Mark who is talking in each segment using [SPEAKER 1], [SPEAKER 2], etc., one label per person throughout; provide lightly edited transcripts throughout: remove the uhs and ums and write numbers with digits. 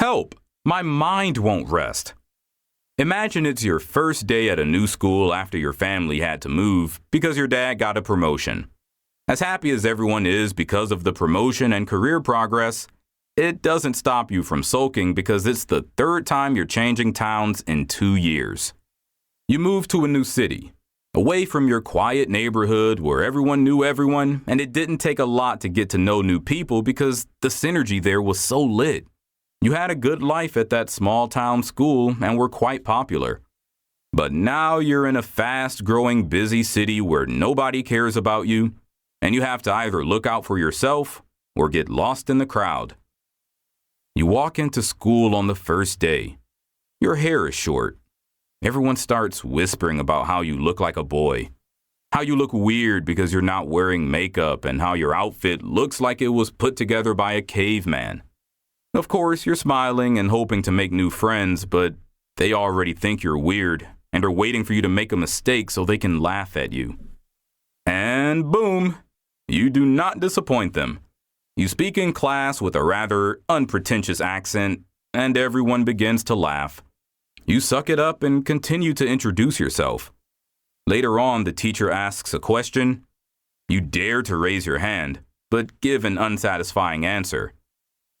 [SPEAKER 1] Help! My mind won't rest. Imagine it's your first day at a new school after your family had to move because your dad got a promotion. As happy as everyone is because of the promotion and career progress, it doesn't stop you from sulking because it's the third time you're changing towns in 2 years. You move to a new city, away from your quiet neighborhood where everyone knew everyone, and it didn't take a lot to get to know new people because the synergy there was so lit. You had a good life at that small town school and were quite popular. But now you're in a fast-growing, busy city where nobody cares about you, and you have to either look out for yourself or get lost in the crowd. You walk into school on the first day. Your hair is short. Everyone starts whispering about how you look like a boy, how you look weird because you're not wearing makeup, and how your outfit looks like it was put together by a caveman. Of course, you're smiling and hoping to make new friends, but they already think you're weird and are waiting for you to make a mistake so they can laugh at you. And boom, you do not disappoint them. You speak in class with a rather unpretentious accent, and everyone begins to laugh. You suck it up and continue to introduce yourself. Later on, the teacher asks a question. You dare to raise your hand, but give an unsatisfying answer.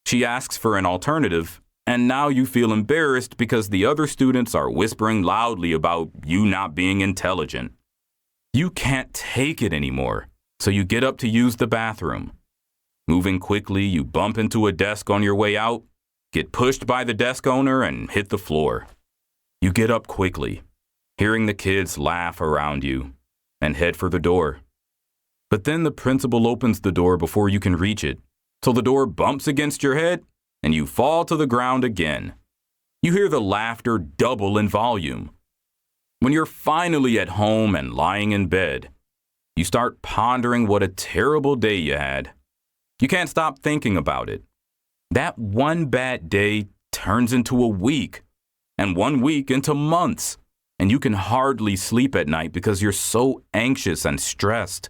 [SPEAKER 1] She asks for an alternative, and now you feel embarrassed because the other students are whispering loudly about you not being intelligent. You can't take it anymore, so you get up to use the bathroom. Moving quickly, you bump into a desk on your way out, get pushed by the desk owner, and hit the floor. You get up quickly, hearing the kids laugh around you, and head for the door. But then the principal opens the door before you can reach it, so the door bumps against your head, and you fall to the ground again. You hear the laughter double in volume. When you're finally at home and lying in bed, you start pondering what a terrible day you had. You can't stop thinking about it. That one bad day turns into a week, and 1 week into months, and you can hardly sleep at night because you're so anxious and stressed.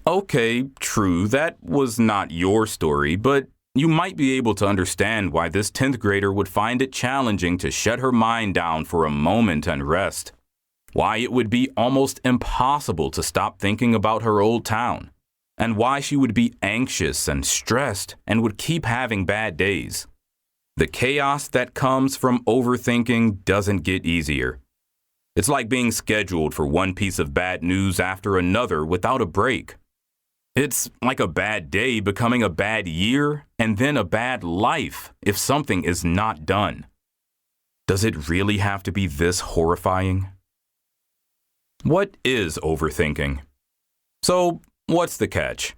[SPEAKER 1] Okay, true, that was not your story, but you might be able to understand why this 10th grader would find it challenging to shut her mind down for a moment and rest. Why it would be almost impossible to stop thinking about her old town, and why she would be anxious and stressed and would keep having bad days. The chaos that comes from overthinking doesn't get easier. It's like being scheduled for one piece of bad news after another without a break. It's like a bad day becoming a bad year and then a bad life if something is not done. Does it really have to be this horrifying? What is overthinking? So, what's the catch?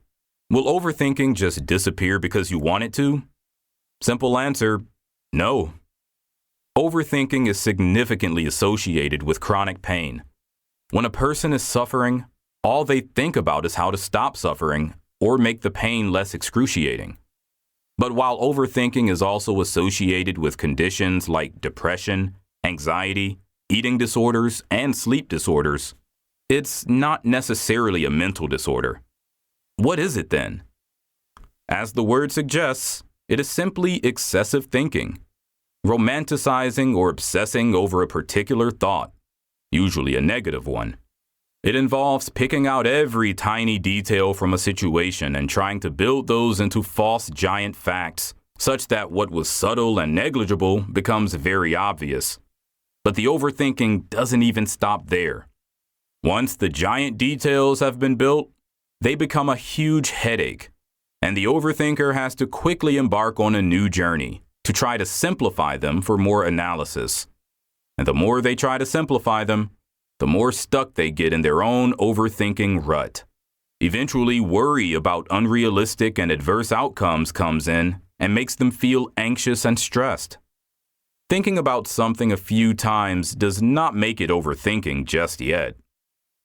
[SPEAKER 1] Will overthinking just disappear because you want it to? Simple answer, no. Overthinking is significantly associated with chronic pain. When a person is suffering, all they think about is how to stop suffering or make the pain less excruciating. But while overthinking is also associated with conditions like depression, anxiety, eating disorders, and sleep disorders, it's not necessarily a mental disorder. What is it then? As the word suggests, it is simply excessive thinking, romanticizing or obsessing over a particular thought, usually a negative one. It involves picking out every tiny detail from a situation and trying to build those into false giant facts, such that what was subtle and negligible becomes very obvious. But the overthinking doesn't even stop there. Once the giant details have been built, they become a huge headache, and the overthinker has to quickly embark on a new journey to try to simplify them for more analysis. And the more they try to simplify them, the more stuck they get in their own overthinking rut. Eventually, worry about unrealistic and adverse outcomes comes in and makes them feel anxious and stressed. Thinking about something a few times does not make it overthinking just yet.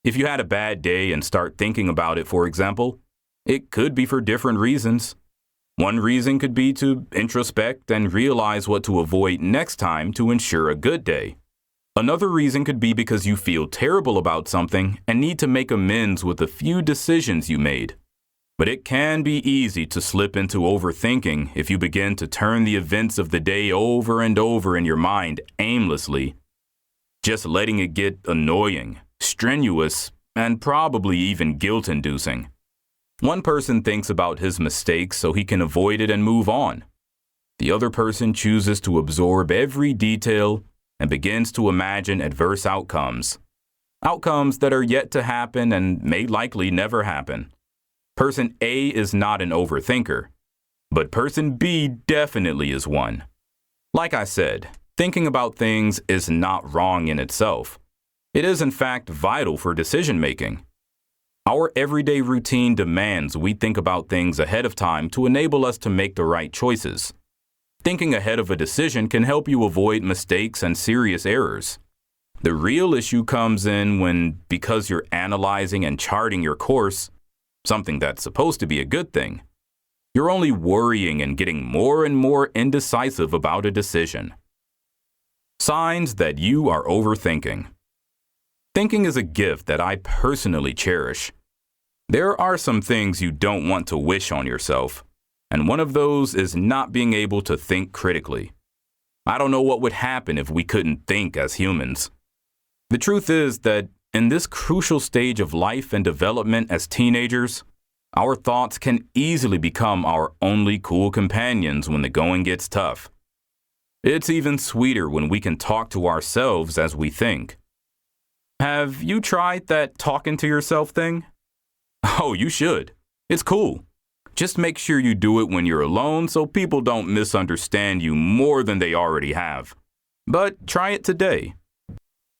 [SPEAKER 1] If you had a bad day and start thinking about it, for example, it could be for different reasons. One reason could be to introspect and realize what to avoid next time to ensure a good day. Another reason could be because you feel terrible about something and need to make amends with a few decisions you made. But it can be easy to slip into overthinking if you begin to turn the events of the day over and over in your mind aimlessly, just letting it get annoying, strenuous, and probably even guilt-inducing. One person thinks about his mistakes so he can avoid it and move on. The other person chooses to absorb every detail and begins to imagine adverse outcomes that are yet to happen and may likely never happen. Person A is not an overthinker, but person B definitely is one. Like I said, thinking about things is not wrong in itself. It is in fact vital for decision-making. Our everyday routine demands we think about things ahead of time to enable us to make the right choices. Thinking ahead of a decision can help you avoid mistakes and serious errors. The real issue comes in when, because you're analyzing and charting your course, something that's supposed to be a good thing, you're only worrying and getting more and more indecisive about a decision. Signs that you are overthinking. Thinking is a gift that I personally cherish. There are some things you don't want to wish on yourself, and one of those is not being able to think critically. I don't know what would happen if we couldn't think as humans. The truth is that in this crucial stage of life and development as teenagers, our thoughts can easily become our only cool companions when the going gets tough. It's even sweeter when we can talk to ourselves as we think. Have you tried that talking to yourself thing? Oh, you should. It's cool. Just make sure you do it when you're alone so people don't misunderstand you more than they already have. But try it today.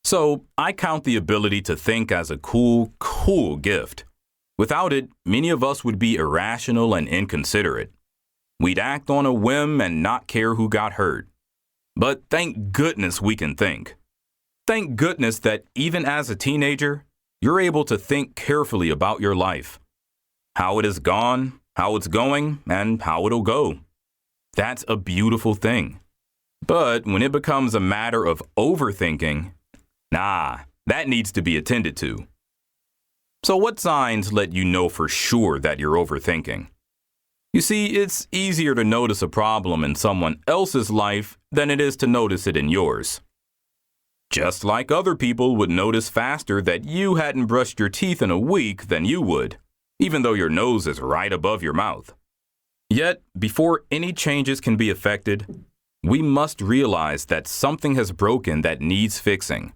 [SPEAKER 1] So, I count the ability to think as a cool gift. Without it, many of us would be irrational and inconsiderate. We'd act on a whim and not care who got hurt. But thank goodness we can think. Thank goodness that even as a teenager, you're able to think carefully about your life. How it has gone, how it's going, and how it'll go. That's a beautiful thing. But when it becomes a matter of overthinking, that needs to be attended to. So what signs let you know for sure that you're overthinking? You see, it's easier to notice a problem in someone else's life than it is to notice it in yours. Just like other people would notice faster that you hadn't brushed your teeth in a week than you would, even though your nose is right above your mouth. Yet, before any changes can be effected, we must realize that something has broken that needs fixing.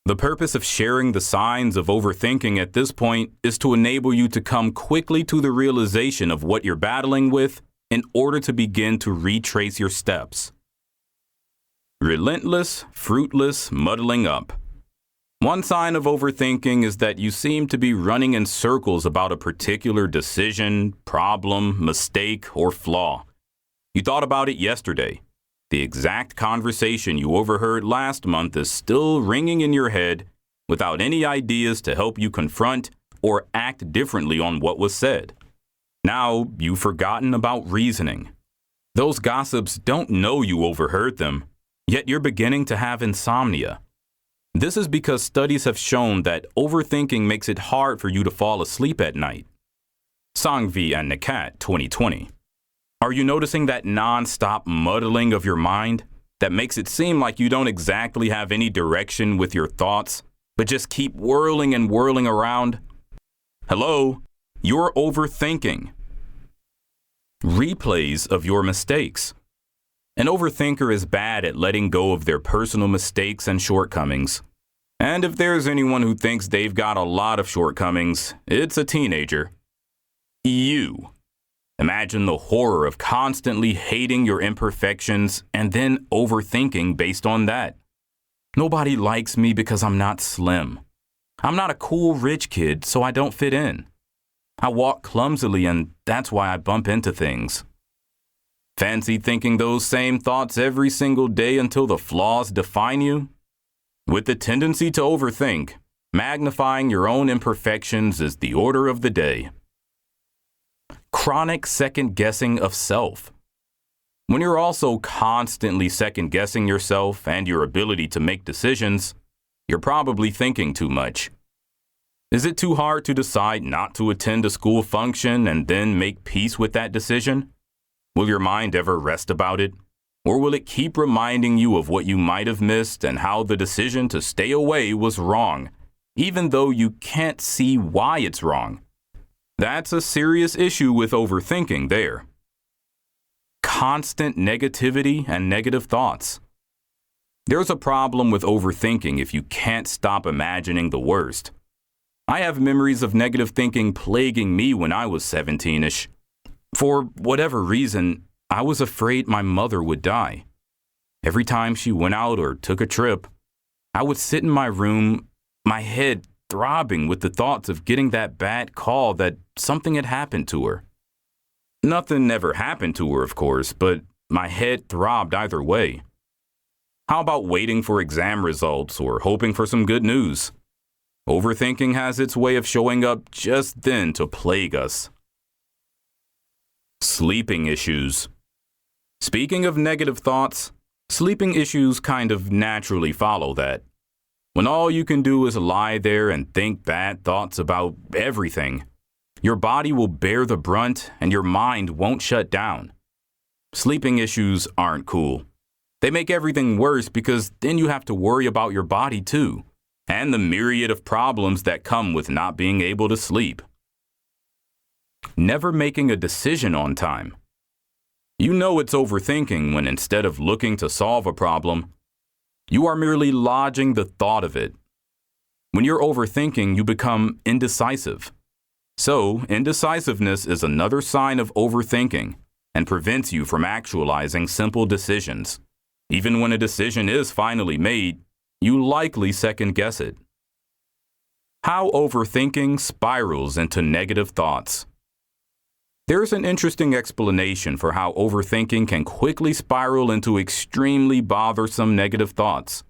[SPEAKER 1] The purpose of sharing the signs of overthinking at this point is to enable you to come quickly to the realization of what you're battling with in order to begin to retrace your steps. Relentless, fruitless muddling up. One sign of overthinking is that you seem to be running in circles about a particular decision, problem, mistake, or flaw. You thought about it yesterday. The exact conversation you overheard last month is still ringing in your head without any ideas to help you confront or act differently on what was said. Now you've forgotten about reasoning. Those gossips don't know you overheard them, yet you're beginning to have insomnia. This is because studies have shown that overthinking makes it hard for you to fall asleep at night. Sangvi and Nakat, 2020. Are you noticing that non-stop muddling of your mind that makes it seem like you don't exactly have any direction with your thoughts, but just keep whirling and whirling around? Hello, you're overthinking. Replays of your mistakes. An overthinker is bad at letting go of their personal mistakes and shortcomings. And if there's anyone who thinks they've got a lot of shortcomings, it's a teenager. You. Imagine the horror of constantly hating your imperfections and then overthinking based on that. Nobody likes me because I'm not slim. I'm not a cool rich kid, so I don't fit in. I walk clumsily and that's why I bump into things. Fancy thinking those same thoughts every single day until the flaws define you? With the tendency to overthink, magnifying your own imperfections is the order of the day. Chronic second-guessing of self. When you're also constantly second-guessing yourself and your ability to make decisions, you're probably thinking too much. Is it too hard to decide not to attend a school function and then make peace with that decision? Will your mind ever rest about it? Or will it keep reminding you of what you might have missed and how the decision to stay away was wrong, even though you can't see why it's wrong? That's a serious issue with overthinking there. Constant negativity and negative thoughts. There's a problem with overthinking if you can't stop imagining the worst. I have memories of negative thinking plaguing me when I was 17-ish. For whatever reason, I was afraid my mother would die. Every time she went out or took a trip, I would sit in my room, my head throbbing with the thoughts of getting that bad call that something had happened to her. Nothing ever happened to her, of course, but my head throbbed either way. How about waiting for exam results or hoping for some good news? Overthinking has its way of showing up just then to plague us. Sleeping issues. Speaking of negative thoughts, sleeping issues kind of naturally follow that. When all you can do is lie there and think bad thoughts about everything, your body will bear the brunt and your mind won't shut down. Sleeping issues aren't cool. They make everything worse because then you have to worry about your body too, and the myriad of problems that come with not being able to sleep. Never making a decision on time. You know it's overthinking when instead of looking to solve a problem, you are merely lodging the thought of it. When you're overthinking, you become indecisive. So, indecisiveness is another sign of overthinking and prevents you from actualizing simple decisions. Even when a decision is finally made, you likely second-guess it. How overthinking spirals into negative thoughts. There's an interesting explanation for how overthinking can quickly spiral into extremely bothersome negative thoughts.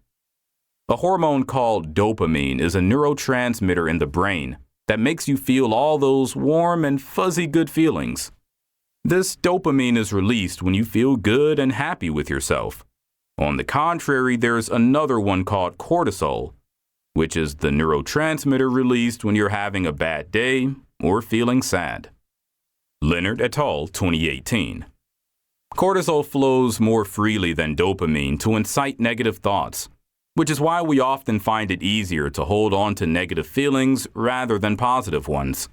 [SPEAKER 1] A hormone called dopamine is a neurotransmitter in the brain that makes you feel all those warm and fuzzy good feelings. This dopamine is released when you feel good and happy with yourself. On the contrary, there's another one called cortisol, which is the neurotransmitter released when you're having a bad day or feeling sad. Leonard et al., 2018. Cortisol flows more freely than dopamine to incite negative thoughts, which is why we often find it easier to hold on to negative feelings rather than positive ones.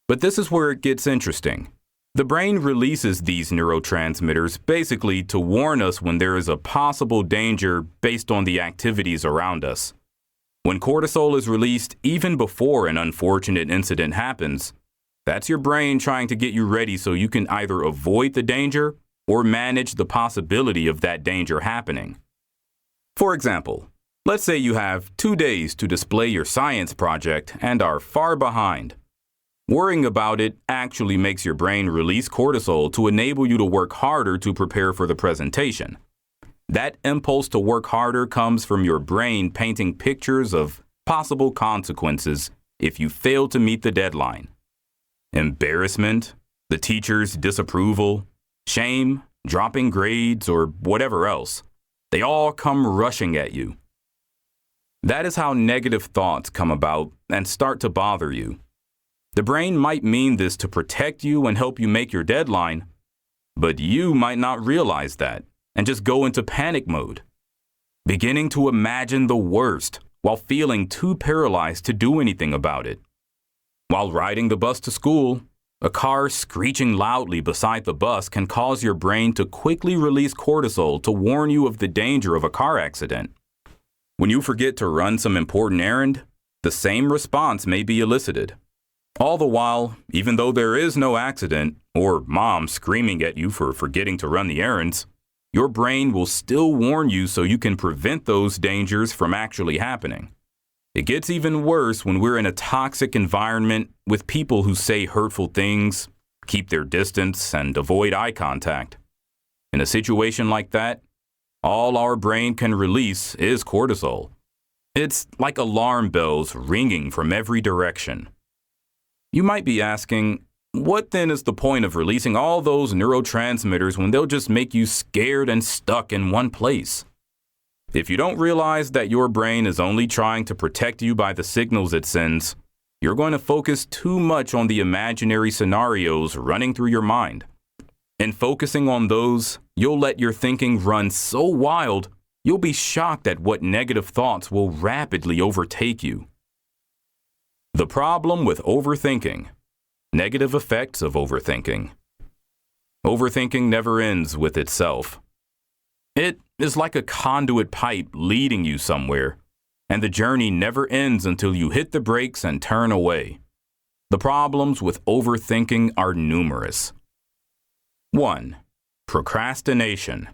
[SPEAKER 1] But this is where it gets interesting. The brain releases these neurotransmitters basically to warn us when there is a possible danger based on the activities around us. When cortisol is released even before an unfortunate incident happens, that's your brain trying to get you ready so you can either avoid the danger or manage the possibility of that danger happening. For example, let's say you have 2 days to display your science project and are far behind. Worrying about it actually makes your brain release cortisol to enable you to work harder to prepare for the presentation. That impulse to work harder comes from your brain painting pictures of possible consequences if you fail to meet the deadline. Embarrassment, the teacher's disapproval, shame, dropping grades, or whatever else. They all come rushing at you. That is how negative thoughts come about and start to bother you. The brain might mean this to protect you and help you make your deadline, but you might not realize that and just go into panic mode, beginning to imagine the worst while feeling too paralyzed to do anything about it. While riding the bus to school, a car screeching loudly beside the bus can cause your brain to quickly release cortisol to warn you of the danger of a car accident. When you forget to run some important errand, the same response may be elicited. All the while, even though there is no accident, or mom screaming at you for forgetting to run the errands, your brain will still warn you so you can prevent those dangers from actually happening. It gets even worse when we're in a toxic environment with people who say hurtful things, keep their distance, and avoid eye contact. In a situation like that, all our brain can release is cortisol. It's like alarm bells ringing from every direction. You might be asking, what then is the point of releasing all those neurotransmitters when they'll just make you scared and stuck in one place? If you don't realize that your brain is only trying to protect you by the signals it sends, you're going to focus too much on the imaginary scenarios running through your mind. In focusing on those, you'll let your thinking run so wild, you'll be shocked at what negative thoughts will rapidly overtake you. The problem with overthinking. Negative effects of overthinking. Overthinking never ends with itself. It is like a conduit pipe leading you somewhere, and the journey never ends until you hit the brakes and turn away. The problems with overthinking are numerous. 1. Procrastination.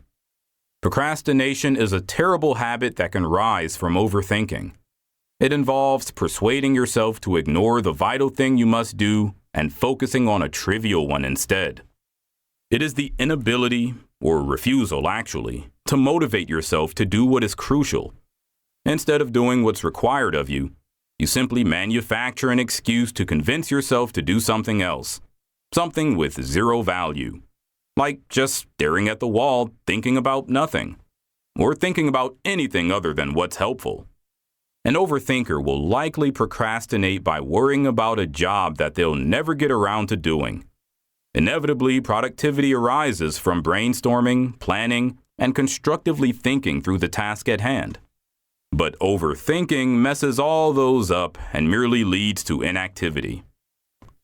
[SPEAKER 1] Procrastination is a terrible habit that can rise from overthinking. It involves persuading yourself to ignore the vital thing you must do and focusing on a trivial one instead. It is the inability, or refusal actually, to motivate yourself to do what is crucial. Instead of doing what's required of you, you simply manufacture an excuse to convince yourself to do something else, something with zero value, like just staring at the wall thinking about nothing, or thinking about anything other than what's helpful. An overthinker will likely procrastinate by worrying about a job that they'll never get around to doing. Inevitably, productivity arises from brainstorming, planning, and constructively thinking through the task at hand. But overthinking messes all those up and merely leads to inactivity.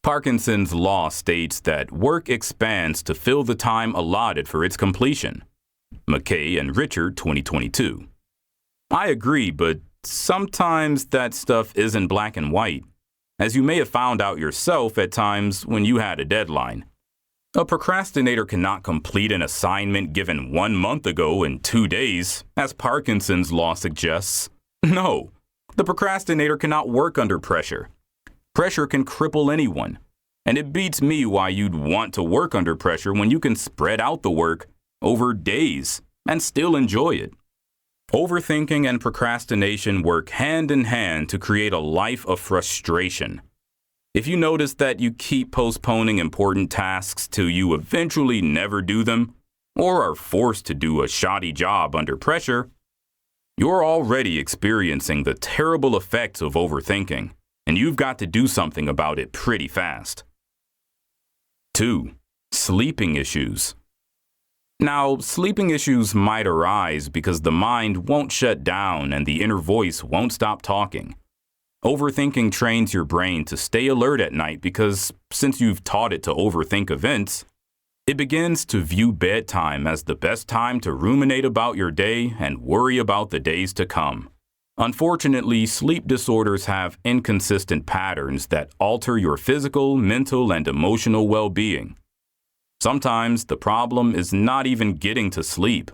[SPEAKER 1] Parkinson's law states that work expands to fill the time allotted for its completion. McKay and Richard, 2022. I agree, but sometimes that stuff isn't black and white, as you may have found out yourself at times when you had a deadline. A procrastinator cannot complete an assignment given 1 month ago in 2 days, as Parkinson's law suggests. No, the procrastinator cannot work under pressure. Pressure can cripple anyone, and it beats me why you'd want to work under pressure when you can spread out the work over days and still enjoy it. Overthinking and procrastination work hand in hand to create a life of frustration. If you notice that you keep postponing important tasks till you eventually never do them, or are forced to do a shoddy job under pressure, you're already experiencing the terrible effects of overthinking, and you've got to do something about it pretty fast. 2. Sleeping issues. Now, sleeping issues might arise because the mind won't shut down and the inner voice won't stop talking. Overthinking trains your brain to stay alert at night because, since you've taught it to overthink events, it begins to view bedtime as the best time to ruminate about your day and worry about the days to come. Unfortunately, sleep disorders have inconsistent patterns that alter your physical, mental, and emotional well-being. Sometimes the problem is not even getting to sleep,